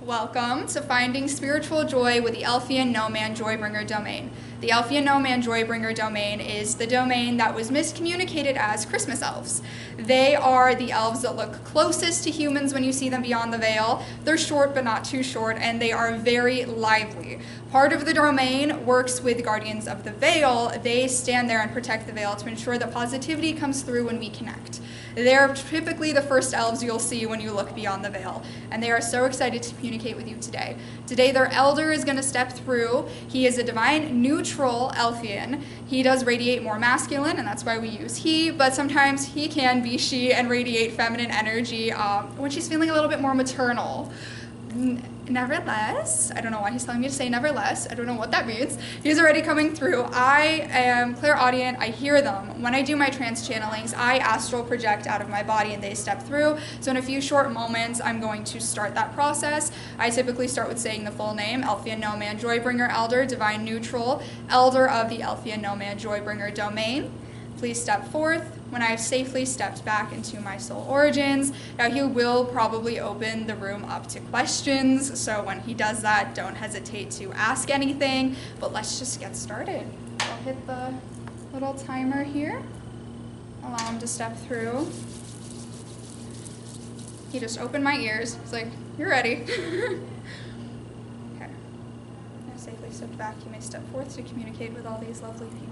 Welcome to Finding Spiritual Joy with the Elfian NoManJoyBringer Domain. The Elfian NoManJoyBringer Domain is the domain that was miscommunicated as Christmas elves. They are the elves that look closest to humans when you see them beyond the veil. They're short but not too short, and they are very lively. Part of the domain works with guardians of the veil. They stand there and protect the veil to ensure that positivity comes through when we connect. They're typically the first elves you'll see when you look beyond the veil, and they are so excited to communicate with you today. Today their elder is going to step through. He is a divine neutral Elfian. He does radiate more masculine, and that's why we use he, but sometimes he can be she and radiate feminine energy when she's feeling a little bit more maternal. Nevertheless, I don't know why he's telling me to say nevertheless. I don't know what that means. He's already coming through. I am clairaudient. I hear them. When I do my trance channelings, I astral project out of my body and they step through. So in a few short moments, I'm going to start that process. I typically start with saying the full name: Elfian NoManJoyBringer Elder, Divine Neutral, Elder of the Elfian NoManJoyBringer Domain. Please step forth when I have safely stepped back into my soul origins. Now he will probably open the room up to questions, so when he does that, don't hesitate to ask anything, but let's just get started. I'll hit the little timer here, allow him to step through. He just opened my ears. He's like, you're ready. Okay. I safely stepped back. You may step forth to communicate with all these lovely people.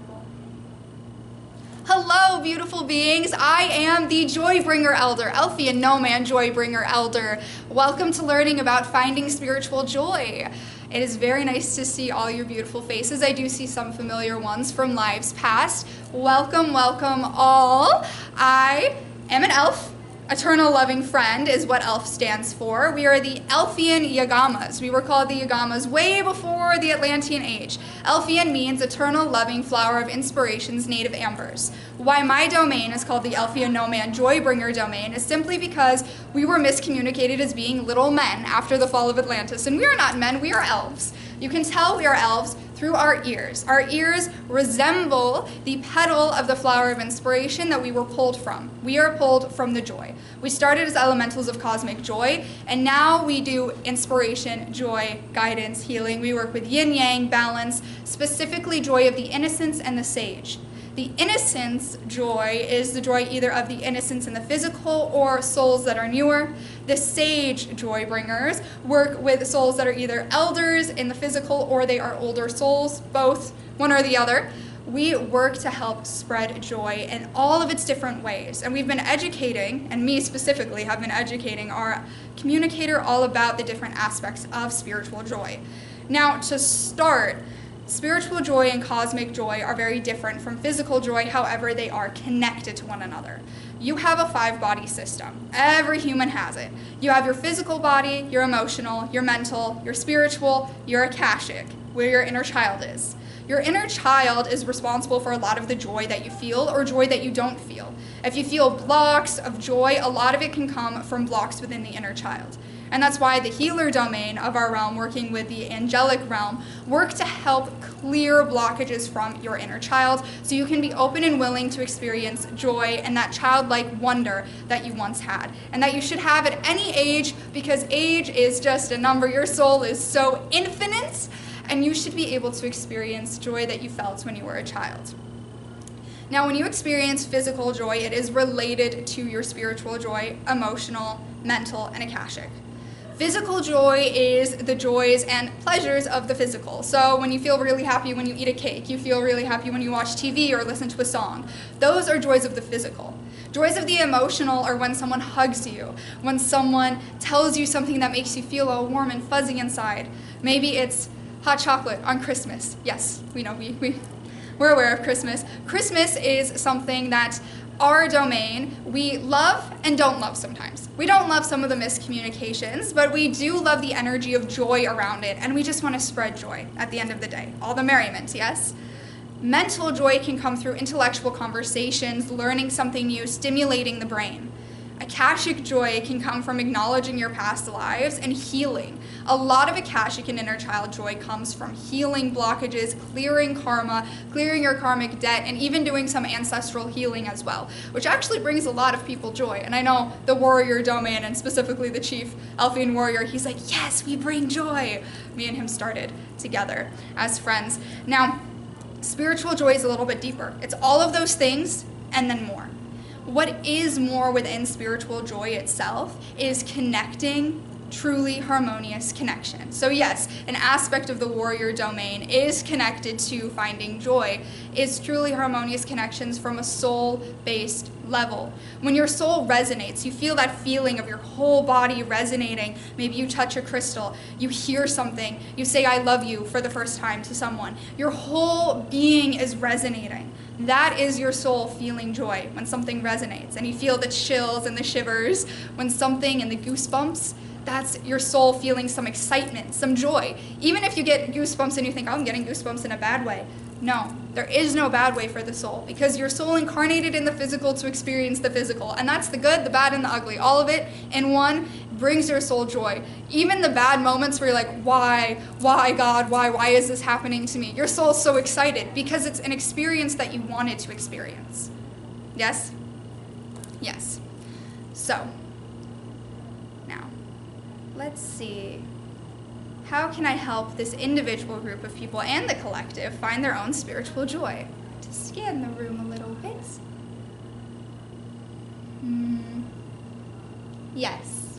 Hello, beautiful beings. I am the Joybringer Elder, Elfian NoManJoyBringer Elder. Welcome to learning about finding spiritual joy. It is very nice to see all your beautiful faces. I do see some familiar ones from lives past. Welcome, welcome all. I am an elf. Eternal loving friend is what elf stands for. We are the Elfian Yagamas. We were called the Yagamas way before the Atlantean age. Elfian means eternal loving flower of inspirations, native ambers. Why my domain is called the Elfian NoManJoyBringer Domain is simply because we were miscommunicated as being little men after the fall of Atlantis, and we are not men, we are elves. You can tell we are elves through our ears. Our ears resemble the petal of the flower of inspiration that we were pulled from. We are pulled from the joy. We started as elementals of cosmic joy, and now we do inspiration, joy, guidance, healing. We work with yin-yang, balance, specifically joy of the innocence and the sage. The innocence joy is the joy either of the innocence in the physical or souls that are newer. The sage joy bringers work with souls that are either elders in the physical or they are older souls, both, one or the other. We work to help spread joy in all of its different ways. And we've been educating, and me specifically have been educating our communicator all about the different aspects of spiritual joy. Now, to start, spiritual joy and cosmic joy are very different from physical joy, however, they are connected to one another. You have a 5-body system. Every human has it. You have your physical body, your emotional, your mental, your spiritual, your akashic, where your inner child is. Your inner child is responsible for a lot of the joy that you feel or joy that you don't feel. If you feel blocks of joy, a lot of it can come from blocks within the inner child. And that's why the healer domain of our realm, working with the angelic realm, work to help clear blockages from your inner child so you can be open and willing to experience joy and that childlike wonder that you once had. And that you should have at any age, because age is just a number. Your soul is so infinite, and you should be able to experience joy that you felt when you were a child. Now, when you experience physical joy, it is related to your spiritual joy, emotional, mental, and akashic. Physical joy is the joys and pleasures of the physical. So when you feel really happy when you eat a cake, you feel really happy when you watch TV or listen to a song. Those are joys of the physical. Joys of the emotional are when someone hugs you, when someone tells you something that makes you feel all warm and fuzzy inside. Maybe it's hot chocolate on Christmas. Yes, we know, we're aware of Christmas. Christmas is something that our domain, we love and don't love sometimes. We don't love some of the miscommunications, but we do love the energy of joy around it, and we just want to spread joy at the end of the day. All the merriment, yes? Mental joy can come through intellectual conversations, learning something new, stimulating the brain. Akashic joy can come from acknowledging your past lives and healing. A lot of Akashic and inner child joy comes from healing blockages, clearing karma, clearing your karmic debt, and even doing some ancestral healing as well, which actually brings a lot of people joy. And I know the warrior domain, and specifically the chief Elfian warrior, he's like, yes, we bring joy. Me and him started together as friends. Now, spiritual joy is a little bit deeper. It's all of those things and then more. What is more within spiritual joy itself is connecting, truly harmonious connection. So yes, an aspect of the warrior domain is connected to finding joy, is truly harmonious connections from a soul-based level. When your soul resonates, you feel that feeling of your whole body resonating. Maybe you touch a crystal, you hear something, you say I love you for the first time to someone. Your whole being is resonating. That is your soul feeling joy when something resonates, and you feel the chills and the shivers when something, and the goosebumps. That's your soul feeling some excitement, some joy. Even if you get goosebumps and you think, oh, I'm getting goosebumps in a bad way. No, there is no bad way for the soul, because your soul incarnated in the physical to experience the physical. And that's the good, the bad, and the ugly. All of it in one brings your soul joy. Even the bad moments where you're like, why God, why is this happening to me? Your soul's so excited because it's an experience that you wanted to experience. Yes? Yes. So, now, let's see. How can I help this individual group of people and the collective find their own spiritual joy? To scan the room a little bit. Yes.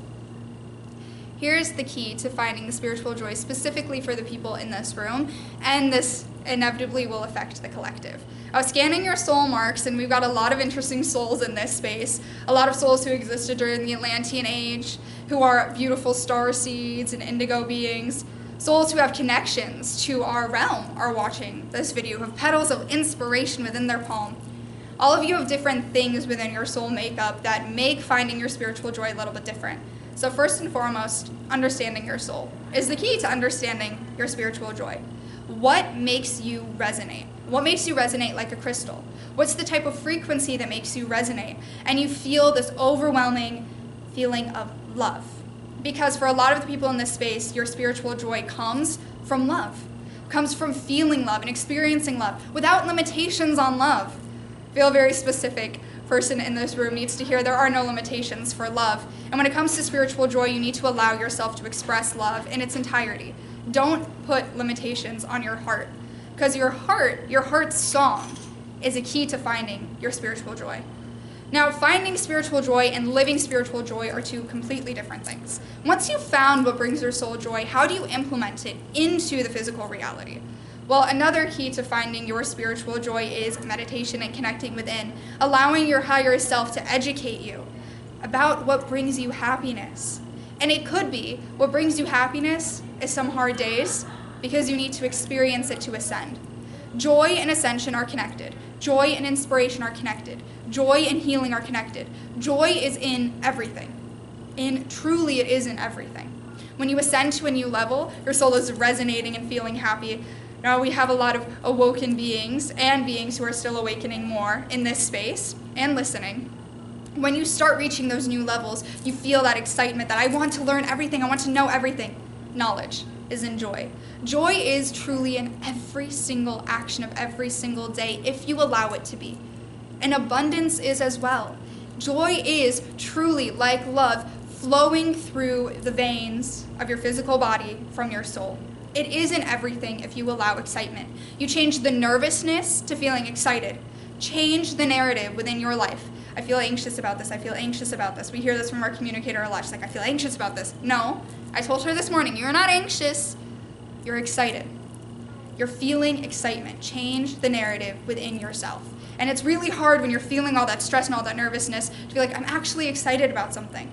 Here's the key to finding the spiritual joy specifically for the people in this room, and this inevitably will affect the collective. I was scanning your soul marks, and we've got a lot of interesting souls in this space. A lot of souls who existed during the Atlantean Age, who are beautiful star seeds and indigo beings. Souls who have connections to our realm are watching this video, who have petals of inspiration within their palm. All of you have different things within your soul makeup that make finding your spiritual joy a little bit different. So first and foremost, understanding your soul is the key to understanding your spiritual joy. What makes you resonate? What makes you resonate like a crystal? What's the type of frequency that makes you resonate? And you feel this overwhelming feeling of love. Because for a lot of the people in this space, your spiritual joy comes from love, comes from feeling love and experiencing love without limitations on love. Feel a very specific person in this room needs to hear there are no limitations for love. And when it comes to spiritual joy, you need to allow yourself to express love in its entirety. Don't put limitations on your heart, because your heart's song is a key to finding your spiritual joy. Now, finding spiritual joy and living spiritual joy are two completely different things. Once you've found what brings your soul joy, how do you implement it into the physical reality? Well, another key to finding your spiritual joy is meditation and connecting within, allowing your higher self to educate you about what brings you happiness. And it could be what brings you happiness is some hard days, because you need to experience it to ascend. Joy and ascension are connected. Joy and inspiration are connected. Joy and healing are connected. Joy is in everything. Truly it is in everything. When you ascend to a new level, your soul is resonating and feeling happy. Now we have a lot of awoken beings and beings who are still awakening more in this space and listening. When you start reaching those new levels, you feel that excitement that I want to learn everything, I want to know everything. Knowledge is in joy. Joy is truly in every single action of every single day if you allow it to be. And abundance is as well. Joy is truly like love flowing through the veins of your physical body from your soul. It is in everything if you allow excitement. You change the nervousness to feeling excited. Change the narrative within your life. I feel anxious about this. I feel anxious about this. We hear this from our communicator a lot. She's like, I feel anxious about this. No, I told her this morning, you're not anxious. You're excited. You're feeling excitement. Change the narrative within yourself. And it's really hard when you're feeling all that stress and all that nervousness to be like, I'm actually excited about something.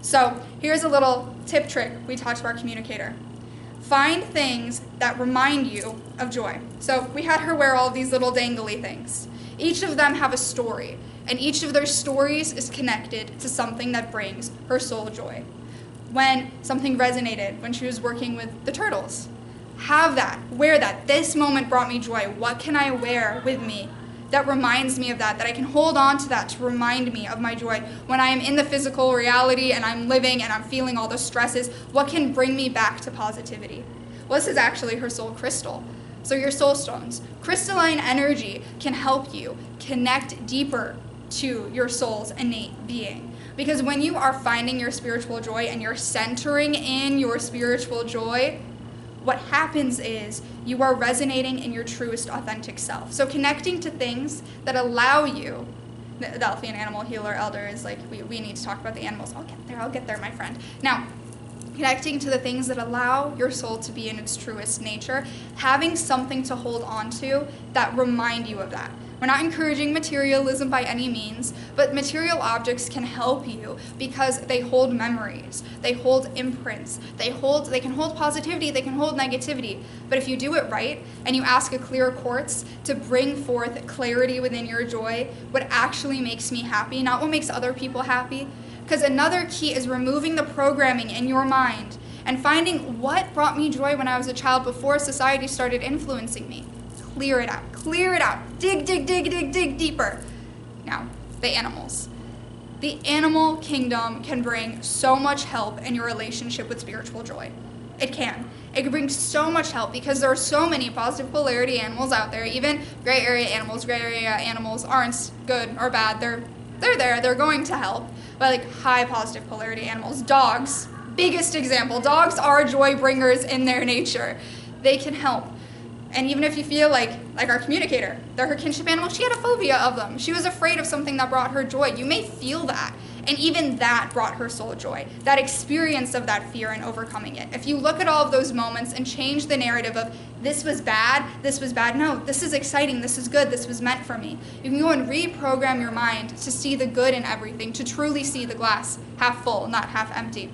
So here's a little tip trick we taught to our communicator. Find things that remind you of joy. So we had her wear all these little dangly things. Each of them have a story, and each of their stories is connected to something that brings her soul joy. When something resonated, when she was working with the turtles, have that, wear that. This moment brought me joy. What can I wear with me that reminds me of that I can hold on to that to remind me of my joy. When I am in the physical reality and I'm living and I'm feeling all the stresses, what can bring me back to positivity? Well, this is actually her soul crystal. So your soul stones. Crystalline energy can help you connect deeper to your soul's innate being. Because when you are finding your spiritual joy and you're centering in your spiritual joy, what happens is you are resonating in your truest authentic self. So connecting to things that allow you, the Elfian Animal Healer Elder is like, we need to talk about the animals. I'll get there, my friend. Now, connecting to the things that allow your soul to be in its truest nature, having something to hold on to that remind you of that. We're not encouraging materialism by any means, but material objects can help you because they hold memories, they hold imprints, they can hold positivity, they can hold negativity. But if you do it right and you ask a clear quartz to bring forth clarity within your joy, what actually makes me happy, not what makes other people happy. Because another key is removing the programming in your mind and finding what brought me joy when I was a child before society started influencing me. Clear it out, dig deeper. Now, the animals. The animal kingdom can bring so much help in your relationship with spiritual joy. It can. It can bring so much help because there are so many positive polarity animals out there. Even gray area animals aren't good or bad. They're there, they're going to help. But like high positive polarity animals, dogs, biggest example. Dogs are joy bringers in their nature. They can help. And even if you feel like our communicator, they're her kinship animal, she had a phobia of them. She was afraid of something that brought her joy. You may feel that. And even that brought her soul joy. That experience of that fear and overcoming it. If you look at all of those moments and change the narrative of this was bad, no, this is exciting, this is good, this was meant for me. You can go and reprogram your mind to see the good in everything, to truly see the glass half full, not half empty.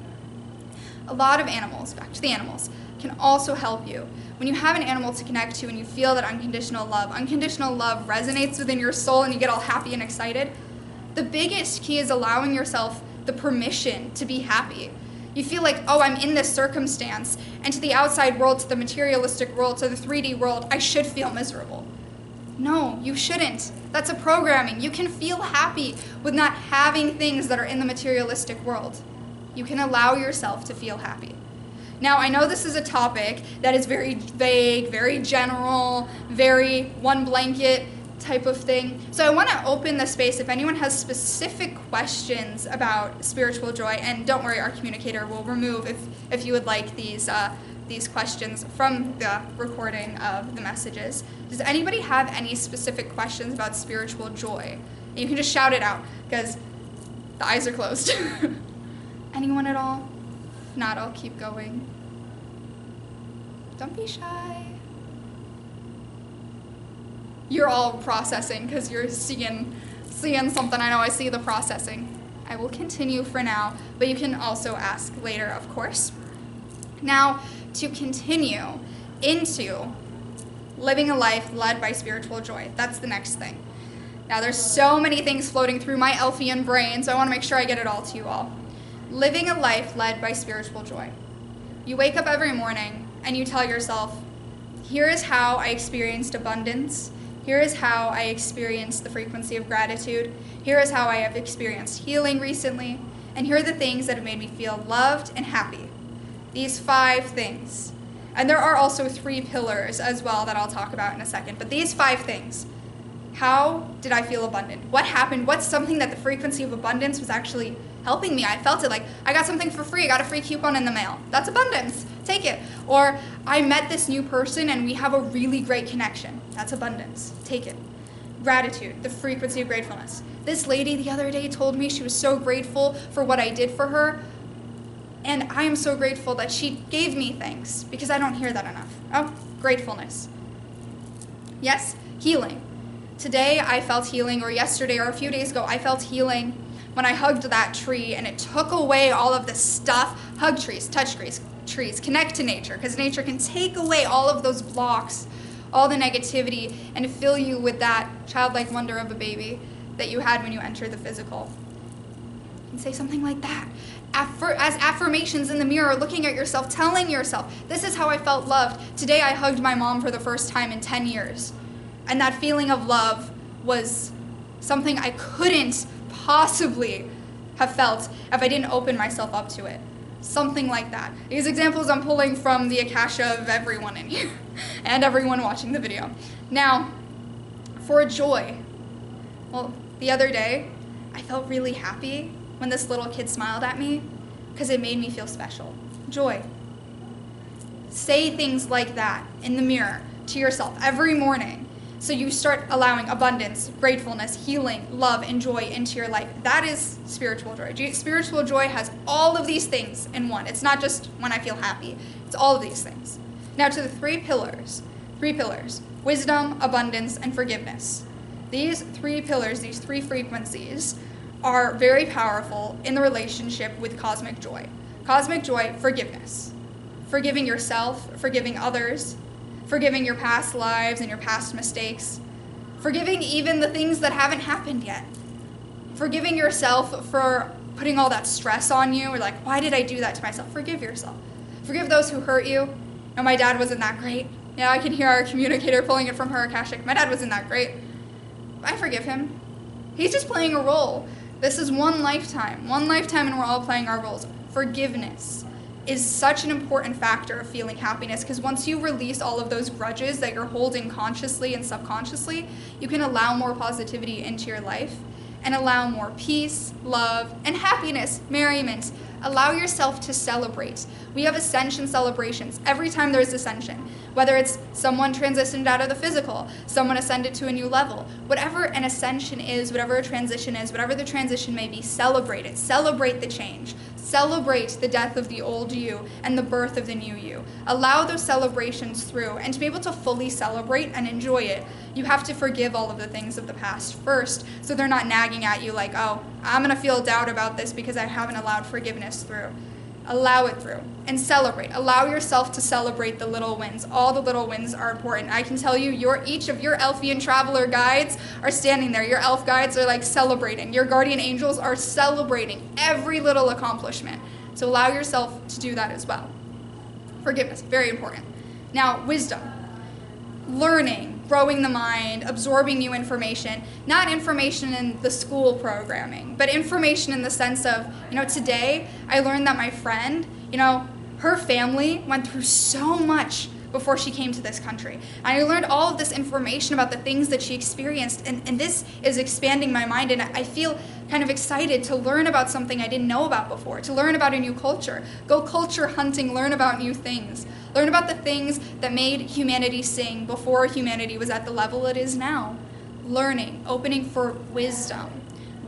A lot of animals, back to the animals, can also help you. When you have an animal to connect to and you feel that unconditional love resonates within your soul and you get all happy and excited, the biggest key is allowing yourself the permission to be happy. You feel like, oh, I'm in this circumstance, and to the outside world, to the materialistic world, to the 3D world, I should feel miserable. No, you shouldn't. That's a programming. You can feel happy with not having things that are in the materialistic world. You can allow yourself to feel happy. Now, I know this is a topic that is very vague, very general, very one blanket type of thing. So I want to open the space if anyone has specific questions about spiritual joy, and don't worry, our communicator will remove if you would like these questions from the recording of the messages. Does anybody have any specific questions about spiritual joy? And you can just shout it out because the eyes are closed. Anyone at all? If not, I'll keep going. Don't be shy. You're all processing because you're seeing something. I know I see the processing. I will continue for now, but you can also ask later, of course. Now, to continue into living a life led by spiritual joy. That's the next thing. Now, there's so many things floating through my Elfian brain, so I want to make sure I get it all to you all. Living a life led by spiritual joy. You wake up every morning and you tell yourself, here is how I experienced abundance. Here is how I experienced the frequency of gratitude. Here is how I have experienced healing recently. And here are the things that have made me feel loved and happy. These 5 things. And there are also 3 pillars as well that I'll talk about in a second. But these 5 things. How did I feel abundant? What happened? What's something that the frequency of abundance was actually helping me? I felt it, like I got something for free. I got a free coupon in the mail. That's abundance. Take it. Or I met this new person and we have a really great connection. That's abundance. Take it. Gratitude, the frequency of gratefulness. This lady the other day told me she was so grateful for what I did for her. And I am so grateful that she gave me things because I don't hear that enough. Oh, gratefulness. Yes, healing. Today I felt healing, or yesterday or a few days ago, I felt healing when I hugged that tree and it took away all of this stuff. Hug trees, touch trees, connect to nature, because nature can take away all of those blocks, all the negativity, and fill you with that childlike wonder of a baby that you had when you entered the physical. And say something like that. As affirmations in the mirror, looking at yourself, telling yourself, this is how I felt loved. Today I hugged my mom for the first time in 10 years. And that feeling of love was something I couldn't possibly have felt if I didn't open myself up to it. Something like that. These examples I'm pulling from the Akasha of everyone in here and everyone watching the video. Now, for joy, well, the other day, I felt really happy when this little kid smiled at me because it made me feel special. Joy. Say things like that in the mirror to yourself every morning so you start allowing abundance, gratefulness, healing, love, and joy into your life. That is spiritual joy. Spiritual joy has all of these things in one. It's not just when I feel happy. It's all of these things. Now to the three pillars. Wisdom, abundance, and forgiveness. These three pillars, these three frequencies, are very powerful in the relationship with cosmic joy. Cosmic joy, forgiveness. Forgiving yourself, forgiving others, forgiving your past lives and your past mistakes, forgiving even the things that haven't happened yet. Forgiving yourself for putting all that stress on you, or like, why did I do that to myself? Forgive yourself. Forgive those who hurt you. No, my dad wasn't that great. Yeah, I can hear our communicator pulling it from her Akashic. My dad wasn't that great. I forgive him. He's just playing a role. This is one lifetime and we're all playing our roles. Forgiveness is such an important factor of feeling happiness, because once you release all of those grudges that you're holding consciously and subconsciously, you can allow more positivity into your life and allow more peace, love, and happiness, merriment. Allow yourself to celebrate. We have ascension celebrations every time there's ascension, whether it's someone transitioned out of the physical, someone ascended to a new level. Whatever an ascension is, whatever a transition is, whatever the transition may be, celebrate it. Celebrate the change. Celebrate the death of the old you and the birth of the new you. Allow those celebrations through, and to be able to fully celebrate and enjoy it, you have to forgive all of the things of the past first, so they're not nagging at you like, oh, I'm going to feel doubt about this because I haven't allowed forgiveness through. Allow it through and celebrate. Allow yourself to celebrate the little wins. All the little wins are important. I can tell you, each of your Elfian traveler guides are standing there. Your elf guides are like celebrating. Your guardian angels are celebrating every little accomplishment. So allow yourself to do that as well. Forgiveness, very important. Now, wisdom. Learning, growing the mind, absorbing new information, not information in the school programming, but information in the sense of, today I learned that my friend, her family went through so much before she came to this country. And I learned all of this information about the things that she experienced, and this is expanding my mind, and I feel kind of excited to learn about something I didn't know about before, to learn about a new culture. Go culture hunting, learn about new things. Learn about the things that made humanity sing before humanity was at the level it is now. Learning, opening for wisdom.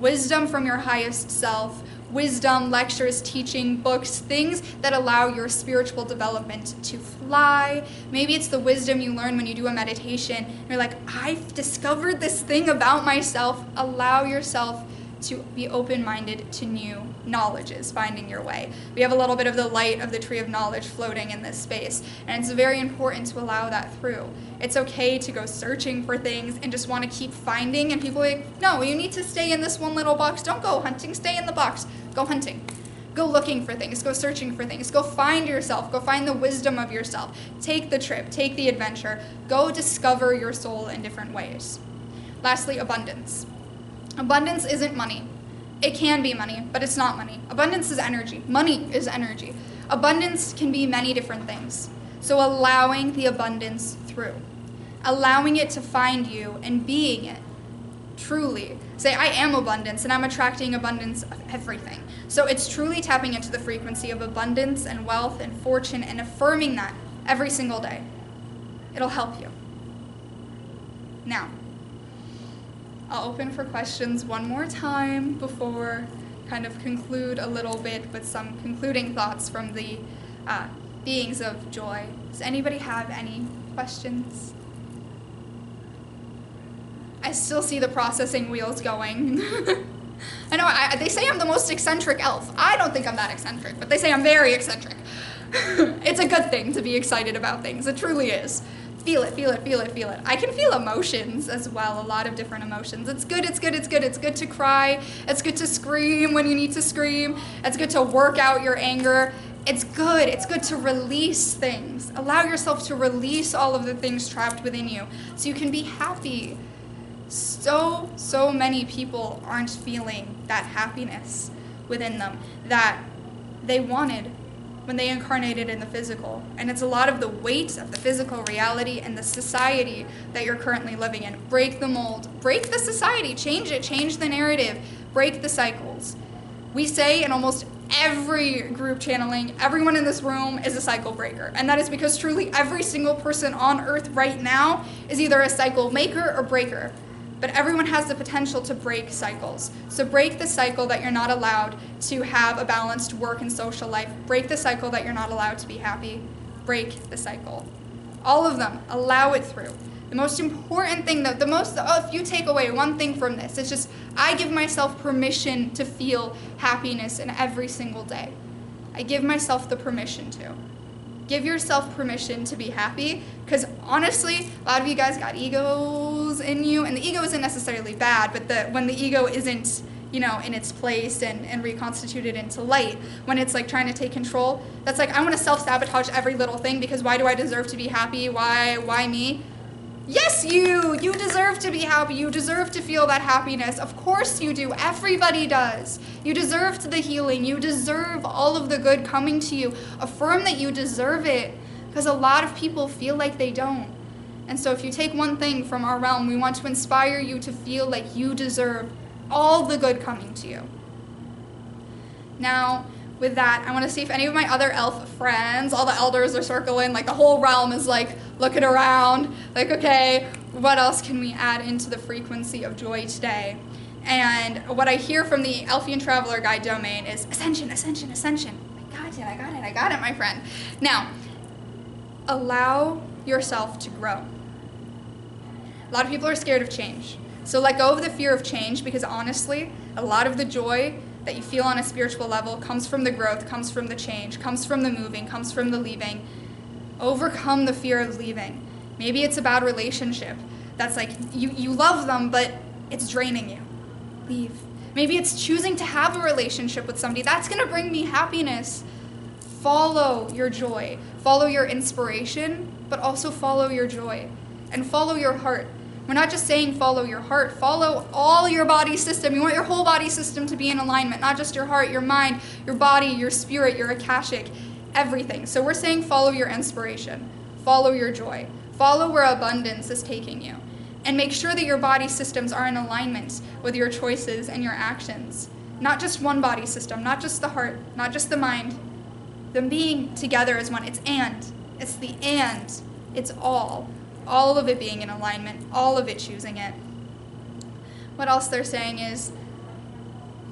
Wisdom from your highest self. Wisdom, lectures, teaching, books, things that allow your spiritual development to fly. Maybe it's the wisdom you learn when you do a meditation. You're like, I've discovered this thing about myself. Allow yourself to be open-minded to new knowledges, finding your way. We have a little bit of the light of the tree of knowledge floating in this space, and it's very important to allow that through. It's okay to go searching for things and just want to keep finding, and people are like, no, you need to stay in this one little box. Don't go hunting, stay in the box. Go hunting. Go looking for things, go searching for things, go find yourself, go find the wisdom of yourself. Take the trip, take the adventure, go discover your soul in different ways. Lastly, abundance. Abundance isn't money. It can be money, but it's not money. Abundance is energy. Money is energy. Abundance can be many different things. So allowing the abundance through. Allowing it to find you and being it. Truly. Say, I am abundance, and I'm attracting abundance of everything. So it's truly tapping into the frequency of abundance and wealth and fortune and affirming that every single day. It'll help you. Now, I'll open for questions one more time before kind of conclude a little bit with some concluding thoughts from the beings of joy. Does anybody have any questions? I still see the processing wheels going. I know, they say I'm the most eccentric elf. I don't think I'm that eccentric, but they say I'm very eccentric. It's a good thing to be excited about things. It truly is. Feel it, feel it, feel it, feel it. I can feel emotions as well, a lot of different emotions. It's good, it's good, it's good. It's good to cry. It's good to scream when you need to scream. It's good to work out your anger. It's good. It's good to release things. Allow yourself to release all of the things trapped within you so you can be happy. so many people aren't feeling that happiness within them that they wanted when they incarnated in the physical. And it's a lot of the weight of the physical reality and the society that you're currently living in. Break the mold, break the society, change it, change the narrative, break the cycles. We say in almost every group channeling, everyone in this room is a cycle breaker. And that is because truly every single person on earth right now is either a cycle maker or breaker. But everyone has the potential to break cycles. So break the cycle that you're not allowed to have a balanced work and social life. Break the cycle that you're not allowed to be happy. Break the cycle. All of them, allow it through. The most important thing, if you take away one thing from this, it's just, I give myself permission to feel happiness in every single day. I give myself the permission to. Give yourself permission to be happy, because honestly, a lot of you guys got egos in you, and the ego isn't necessarily bad, but when the ego isn't, in its place and reconstituted into light, when it's like trying to take control, that's like, I want to self-sabotage every little thing, because why do I deserve to be happy? Why me? Yes, you deserve to be happy. You deserve to feel that happiness. Of course you do. Everybody does. You deserve the healing. You deserve all of the good coming to you. Affirm that you deserve it, because a lot of people feel like they don't. And so if you take one thing from our realm, we want to inspire you to feel like you deserve all the good coming to you. Now, with that, I want to see if any of my other elf friends, all the elders are circling, like the whole realm is like looking around, like, okay, what else can we add into the frequency of joy today? And what I hear from the Elfian Traveler Guide domain is ascension, ascension, ascension. I got it, my friend. Now, allow yourself to grow. A lot of people are scared of change. So let go of the fear of change, because honestly, a lot of the joy that you feel on a spiritual level comes from the growth, comes from the change, comes from the moving, comes from the leaving. Overcome the fear of leaving. Maybe it's a bad relationship that's like, you love them, but it's draining you. Leave. Maybe it's choosing to have a relationship with somebody. That's going to bring me happiness. Follow your joy. Follow your inspiration, but also follow your joy. And follow your heart. We're not just saying follow your heart. Follow all your body system. You want your whole body system to be in alignment, not just your heart, your mind, your body, your spirit, your akashic, everything. So we're saying follow your inspiration. Follow your joy. Follow where abundance is taking you. And make sure that your body systems are in alignment with your choices and your actions. Not just one body system, not just the heart, not just the mind. Them being together as one. It's and. It's the and. It's all. All of it being in alignment, all of it choosing it. What else they're saying is,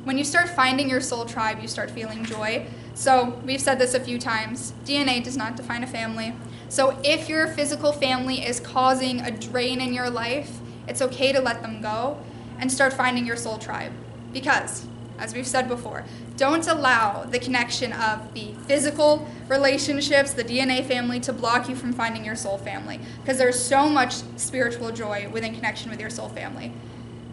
when you start finding your soul tribe, you start feeling joy. So we've said this a few times, DNA does not define a family. So if your physical family is causing a drain in your life, it's okay to let them go and start finding your soul tribe. Because, as we've said before, don't allow the connection of the physical relationships, the DNA family, to block you from finding your soul family. Because there's so much spiritual joy within connection with your soul family.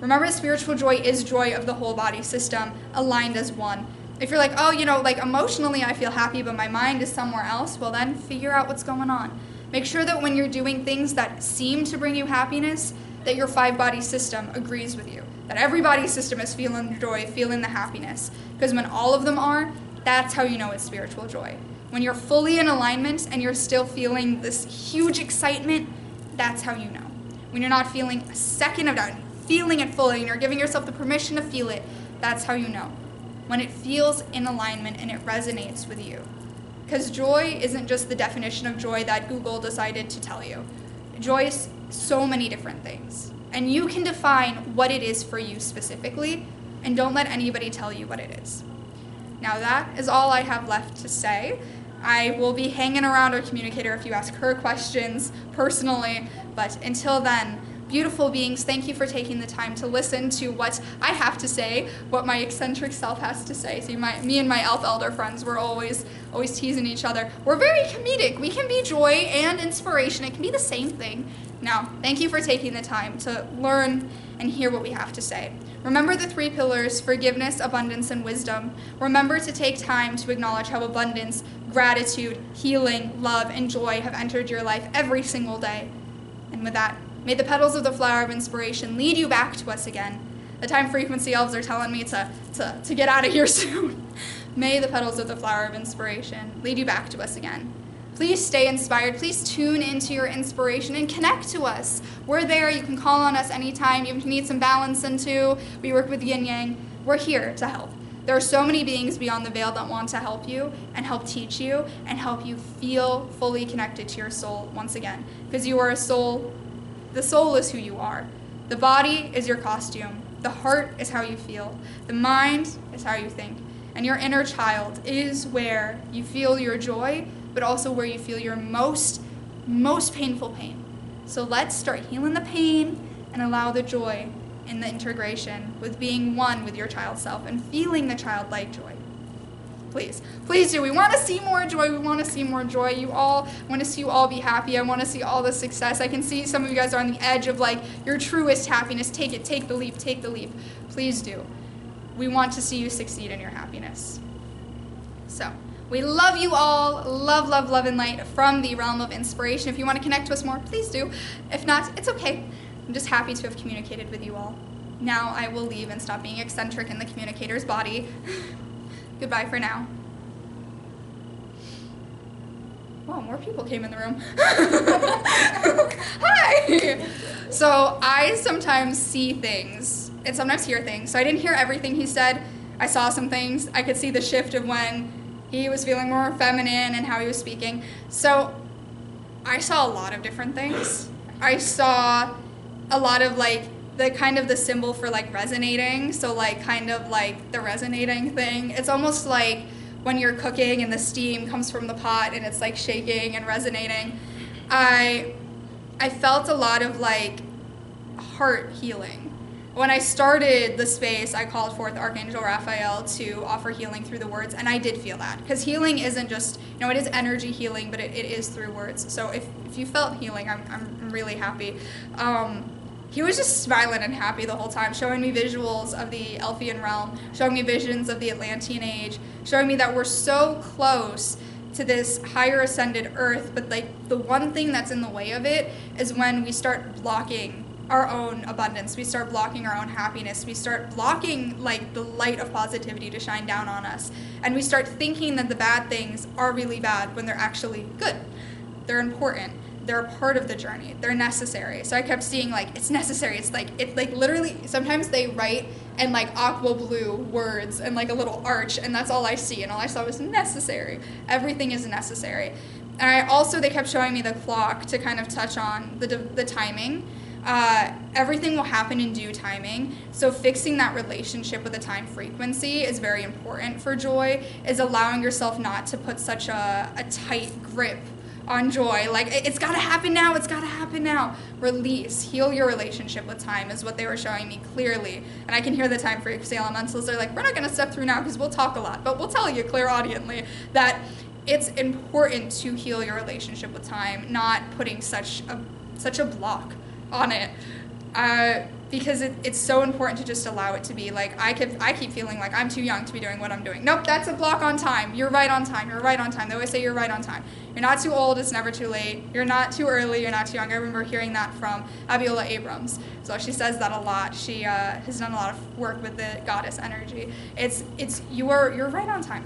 Remember, spiritual joy is joy of the whole body system, aligned as one. If you're like, oh, like emotionally I feel happy, but my mind is somewhere else, well then figure out what's going on. Make sure that when you're doing things that seem to bring you happiness, that your 5-body system agrees with you. That every body system is feeling the joy, feeling the happiness. Because when all of them are, that's how you know it's spiritual joy. When you're fully in alignment and you're still feeling this huge excitement, that's how you know. When you're not feeling a second of doubt, feeling it fully, and you're giving yourself the permission to feel it, that's how you know. When it feels in alignment and it resonates with you. Because joy isn't just the definition of joy that Google decided to tell you. Joy is so many different things. And you can define what it is for you specifically, and don't let anybody tell you what it is. Now that is all I have left to say. I will be hanging around our communicator if you ask her questions personally, but until then, beautiful beings, thank you for taking the time to listen to what I have to say, what my eccentric self has to say. See, me and my elf elder friends, we're always teasing each other. We're very comedic. We can be joy and inspiration. It can be the same thing. Now, thank you for taking the time to learn and hear what we have to say. Remember the 3 pillars: forgiveness, abundance, and wisdom. Remember to take time to acknowledge how abundance, gratitude, healing, love, and joy have entered your life every single day. And with that, May the petals of the flower of inspiration lead you back to us again. The time frequency elves are telling me to get out of here soon. May the petals of the flower of inspiration lead you back to us again. Please stay inspired. Please tune into your inspiration and connect to us. We're there. You can call on us anytime. Even if you need some balance into, we work with yin yang. We're here to help. There are so many beings beyond the veil that want to help you and help teach you and help you feel fully connected to your soul once again. Because you are a soul. The soul is who you are. The body is your costume. The heart is how you feel. The mind is how you think. And your inner child is where you feel your joy, but also where you feel your most painful pain. So let's start healing the pain and allow the joy in the integration with being one with your child self and feeling the childlike joy. Please, please do. We want to see more joy. We want to see more joy. I want to see you all be happy. I want to see all the success. I can see some of you guys are on the edge of like your truest happiness. Take it. Take the leap. Take the leap. Please do. We want to see you succeed in your happiness. So, we love you all. Love, love, love, and light from the realm of inspiration. If you want to connect to us more, please do. If not, it's okay. I'm just happy to have communicated with you all. Now I will leave and stop being eccentric in the communicator's body. Goodbye for now. Wow, more people came in the room. Hi! So I sometimes see things and sometimes hear things. So I didn't hear everything he said. I saw some things. I could see the shift of when he was feeling more feminine and how he was speaking. So I saw a lot of different things. I saw a lot of like the kind of the symbol for like resonating. So like kind of like the resonating thing. It's almost like when you're cooking and the steam comes from the pot and it's like shaking and resonating. I felt a lot of like heart healing. When I started the space, I called forth Archangel Raphael to offer healing through the words, and I did feel that. Because healing isn't just, it is energy healing, but it is through words. So if you felt healing, I'm really happy. He was just smiling and happy the whole time, showing me visuals of the Elfian realm, showing me visions of the Atlantean age, showing me that we're so close to this higher ascended earth, but like the one thing that's in the way of it is when we start blocking our own abundance, we start blocking our own happiness, we start blocking like the light of positivity to shine down on us, and we start thinking that the bad things are really bad when they're actually good. They're important. They're a part of the journey. They're necessary. So I kept seeing like, it's necessary. It's like literally, sometimes they write in like aqua blue words and like a little arch, and that's all I see. And all I saw was necessary. Everything is necessary. And they kept showing me the clock to kind of touch on the timing. Everything will happen in due timing. So fixing that relationship with the time frequency is very important for joy, is allowing yourself not to put such a tight grip on joy. Like, it's got to happen now. It's got to happen now. Release. Heal your relationship with time is what they were showing me clearly. And I can hear the time frequency elementals. They're like, we're not going to step through now because we'll talk a lot, but we'll tell you clairaudiently that it's important to heal your relationship with time, not putting such a block on it. Because it's so important to just allow it to be. Like, I keep feeling like I'm too young to be doing what I'm doing. Nope, that's a block on time. You're right on time. You're right on time. They always say you're right on time. You're not too old. It's never too late. You're not too early. You're not too young. I remember hearing that from Abiola Abrams. So she says that a lot. She has done a lot of work with the goddess energy. You're right on time.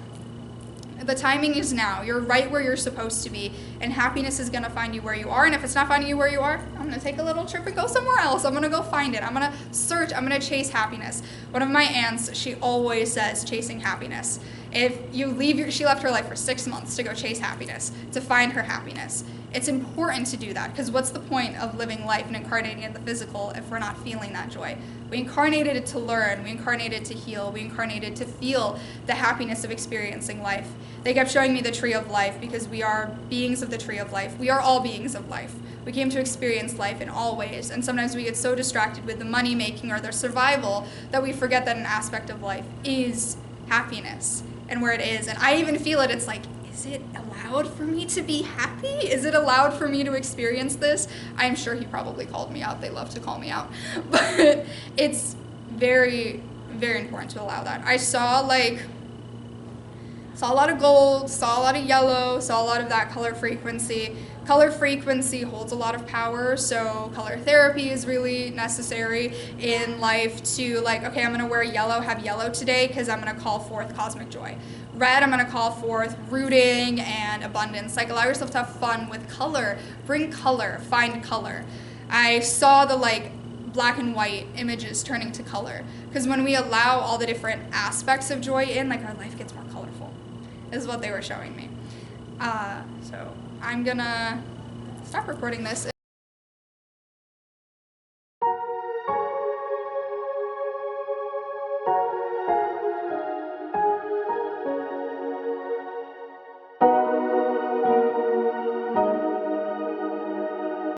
The timing is now. You're right where you're supposed to be, and happiness is going to find you where you are. And if it's not finding you where you are, I'm going to take a little trip and go somewhere else. I'm going to go find it. I'm going to search. I'm going to chase happiness. One of my aunts, she always says chasing happiness. If you leave she left her life for 6 months to go chase happiness, to find her happiness. It's important to do that, because what's the point of living life and incarnating in the physical if we're not feeling that joy? We incarnated to learn, we incarnated to heal, we incarnated to feel the happiness of experiencing life. They kept showing me the tree of life, because we are beings of the tree of life. We are all beings of life. We came to experience life in all ways, and sometimes we get so distracted with the money making or the survival that we forget that an aspect of life is happiness and where it is. And I even feel it. It's like, is it allowed for me to be happy? Is it allowed for me to experience this? I'm sure he probably called me out. They love to call me out. But it's very, very important to allow that. I saw Saw a lot of gold, saw a lot of yellow, saw a lot of that color frequency. Color frequency holds a lot of power, so color therapy is really necessary in life to like, okay, I'm going to wear yellow, have yellow today because I'm going to call forth cosmic joy. Red, I'm going to call forth rooting and abundance. Like, allow yourself to have fun with color. Bring color, find color. I saw the like black and white images turning to color, because when we allow all the different aspects of joy in, like, our life gets more colorful, is what they were showing me. So I'm gonna stop recording this